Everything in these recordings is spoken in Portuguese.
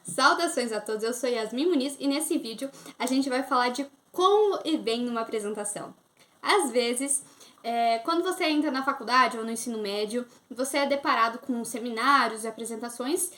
Saudações a todos, eu sou Yasmin Muniz e nesse vídeo a gente vai falar de como ir bem numa apresentação. Às vezes, quando você entra na faculdade ou no ensino médio, você é deparado com seminários e apresentações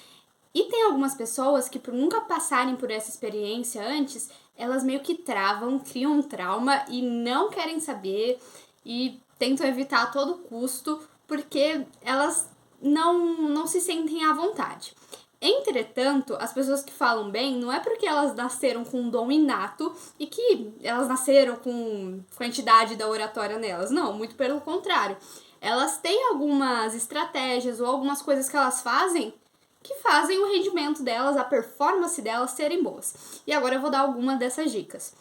e tem algumas pessoas que por nunca passarem por essa experiência antes, elas meio que travam, criam um trauma e não querem saber e tentam evitar a todo custo porque elas não se sentem à vontade. Entretanto, as pessoas que falam bem não é porque elas nasceram com um dom inato e que elas nasceram com a entidade da oratória nelas. Não, muito pelo contrário. Elas têm algumas estratégias ou algumas coisas que elas fazem que fazem o rendimento delas, a performance delas serem boas. E agora eu vou dar algumas dessas dicas.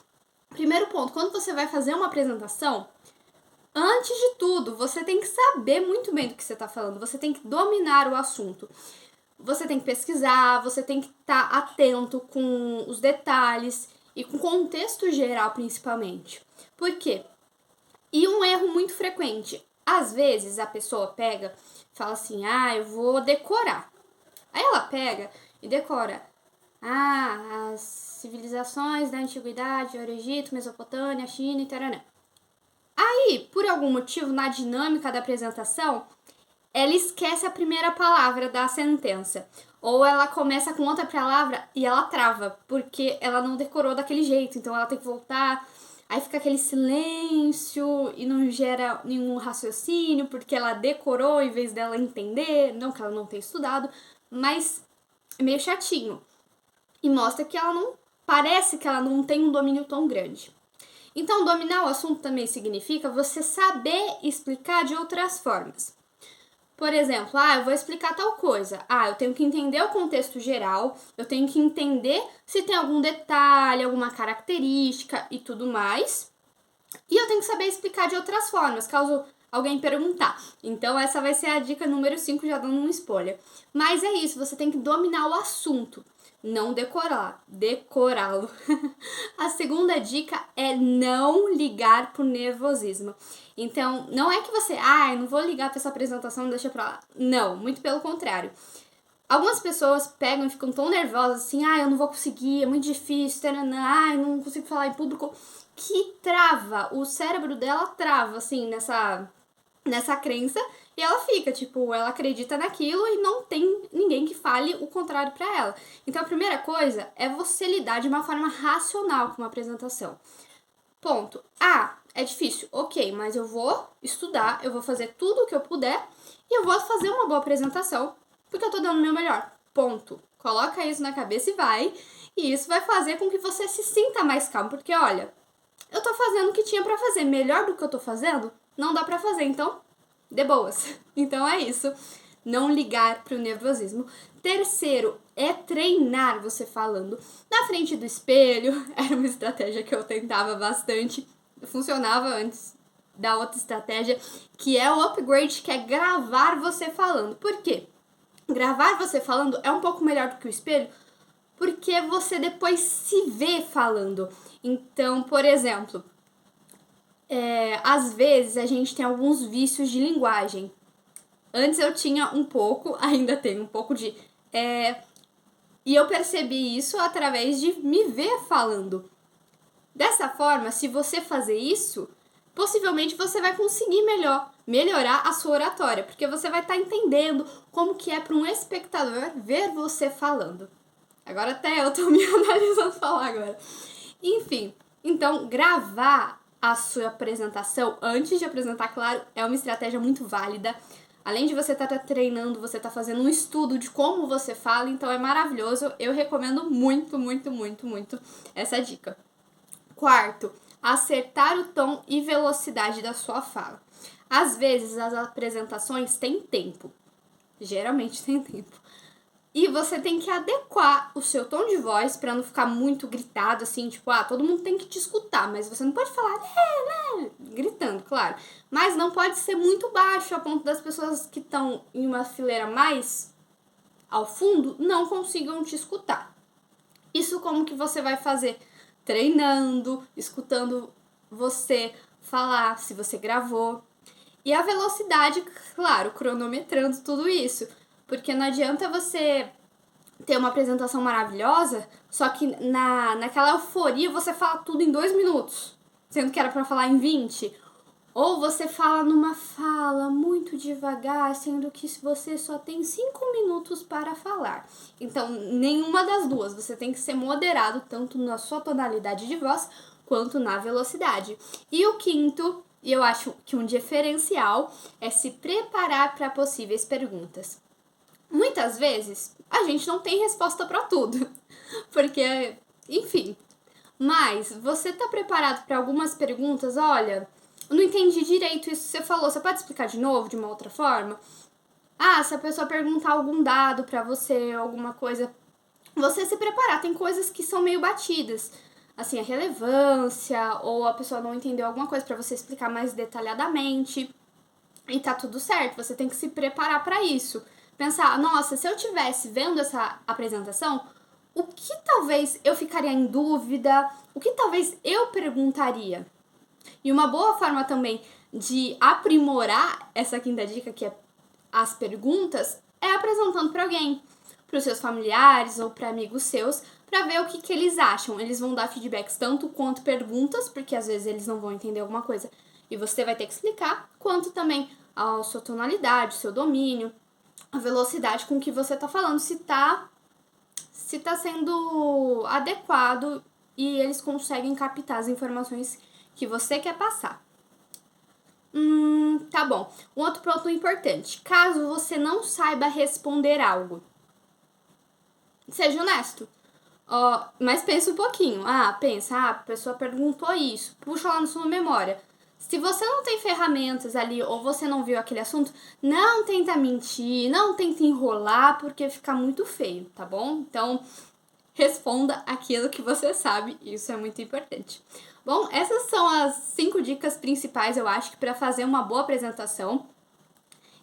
Primeiro ponto, quando você vai fazer uma apresentação, antes de tudo, você tem que saber muito bem do que você está falando, você tem que dominar o assunto. Você tem que pesquisar, você tem que estar atento com os detalhes e com o contexto geral, principalmente. Por quê? E um erro muito frequente. Às vezes a pessoa pega e fala assim, eu vou decorar. Aí ela pega e decora, as civilizações da antiguidade, Egito, Mesopotâmia, China e taranã. Aí, por algum motivo, na dinâmica da apresentação, ela esquece a primeira palavra da sentença. Ou ela começa com outra palavra e ela trava, porque ela não decorou daquele jeito. Então ela tem que voltar, aí fica aquele silêncio e não gera nenhum raciocínio, porque ela decorou em vez dela entender. Não que ela não tenha estudado, mas é meio chatinho. E mostra que ela não... Parece que ela não tem um domínio tão grande. Então, dominar o assunto também significa você saber explicar de outras formas. Por exemplo, eu vou explicar tal coisa. Eu tenho que entender o contexto geral, eu tenho que entender se tem algum detalhe, alguma característica e tudo mais. E eu tenho que saber explicar de outras formas, caso alguém perguntar. Então, essa vai ser a dica número 5, já dando um spoiler. Mas é isso, você tem que dominar o assunto, não decorá-lo. A segunda dica é não ligar pro nervosismo. Então, não é que você, eu não vou ligar pra essa apresentação, deixa pra lá. Não, muito pelo contrário. Algumas pessoas pegam e ficam tão nervosas assim, eu não vou conseguir, é muito difícil, taranã, eu não consigo falar em público, que trava, o cérebro dela trava, assim, nessa crença, e ela fica, ela acredita naquilo e não tem ninguém que fale o contrário pra ela. Então, a primeira coisa é você lidar de uma forma racional com uma apresentação. Ponto. É difícil, ok, mas eu vou estudar, eu vou fazer tudo o que eu puder e eu vou fazer uma boa apresentação, porque eu tô dando o meu melhor. Ponto. Coloca isso na cabeça e vai, e isso vai fazer com que você se sinta mais calmo, porque olha, eu tô fazendo o que tinha pra fazer, melhor do que eu tô fazendo, não dá pra fazer, então, de boas. Então é isso, não ligar pro nervosismo. Terceiro, é treinar você falando na frente do espelho. Era uma estratégia que eu tentava bastante, funcionava antes da outra estratégia, que é o upgrade, que é gravar você falando. Por quê? Gravar você falando é um pouco melhor do que o espelho, porque você depois se vê falando. Então, por exemplo, às vezes a gente tem alguns vícios de linguagem. Antes eu tinha um pouco, ainda tenho um pouco de... E eu percebi isso através de me ver falando. Dessa forma, se você fazer isso, possivelmente você vai conseguir melhorar a sua oratória, porque você vai estar entendendo como que é para um espectador ver você falando. Agora até eu tô me analisando falar agora. Enfim, então gravar a sua apresentação antes de apresentar, claro, é uma estratégia muito válida. Além de você estar treinando, você está fazendo um estudo de como você fala, então é maravilhoso. Eu recomendo muito, muito, muito, muito essa dica. Quarto, acertar o tom e velocidade da sua fala. Às vezes as apresentações têm tempo, geralmente tem tempo. E você tem que adequar o seu tom de voz para não ficar muito gritado, assim, todo mundo tem que te escutar, mas você não pode falar, gritando, claro. Mas não pode ser muito baixo, a ponto das pessoas que estão em uma fileira mais ao fundo não consigam te escutar. Isso como que você vai fazer? Treinando, escutando você falar, se você gravou. E a velocidade, claro, cronometrando tudo isso. Porque não adianta você ter uma apresentação maravilhosa, só que naquela euforia você fala tudo em 2 minutos, sendo que era pra falar em 20. Ou você fala numa fala muito devagar, sendo que você só tem 5 minutos para falar. Então, nenhuma das duas. Você tem que ser moderado, tanto na sua tonalidade de voz, quanto na velocidade. E o quinto, e eu acho que um diferencial, é se preparar para possíveis perguntas. Muitas vezes, a gente não tem resposta para tudo. Porque, enfim. Mas, você tá preparado para algumas perguntas? Olha, eu não entendi direito isso que você falou. Você pode explicar de novo, de uma outra forma? Ah, se a pessoa perguntar algum dado pra você, alguma coisa, você se preparar. Tem coisas que são meio batidas. Assim, a relevância, ou a pessoa não entendeu alguma coisa pra você explicar mais detalhadamente. E tá tudo certo, você tem que se preparar pra isso. Pensar, nossa, se eu tivesse vendo essa apresentação, o que talvez eu ficaria em dúvida? O que talvez eu perguntaria? E uma boa forma também de aprimorar essa quinta dica, que é as perguntas, é apresentando para alguém, para os seus familiares ou para amigos seus, para ver o que eles acham. Eles vão dar feedbacks tanto quanto perguntas, porque às vezes eles não vão entender alguma coisa e você vai ter que explicar, quanto também a sua tonalidade, o seu domínio, a velocidade com que você tá falando, se tá sendo adequado e eles conseguem captar as informações que você quer passar. Tá bom. Um outro ponto importante. Caso você não saiba responder algo, seja honesto. Mas pensa um pouquinho. A pessoa perguntou isso. Puxa lá na sua memória. Se você não tem ferramentas ali ou você não viu aquele assunto, não tenta mentir, não tenta enrolar, porque fica muito feio, tá bom? Então, responda aquilo que você sabe, isso é muito importante. Bom, essas são as 5 dicas principais, eu acho, para fazer uma boa apresentação.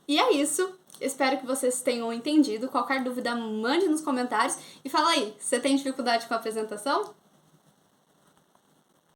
E é isso. Espero que vocês tenham entendido. Qualquer dúvida, mande nos comentários. E fala aí, você tem dificuldade com a apresentação?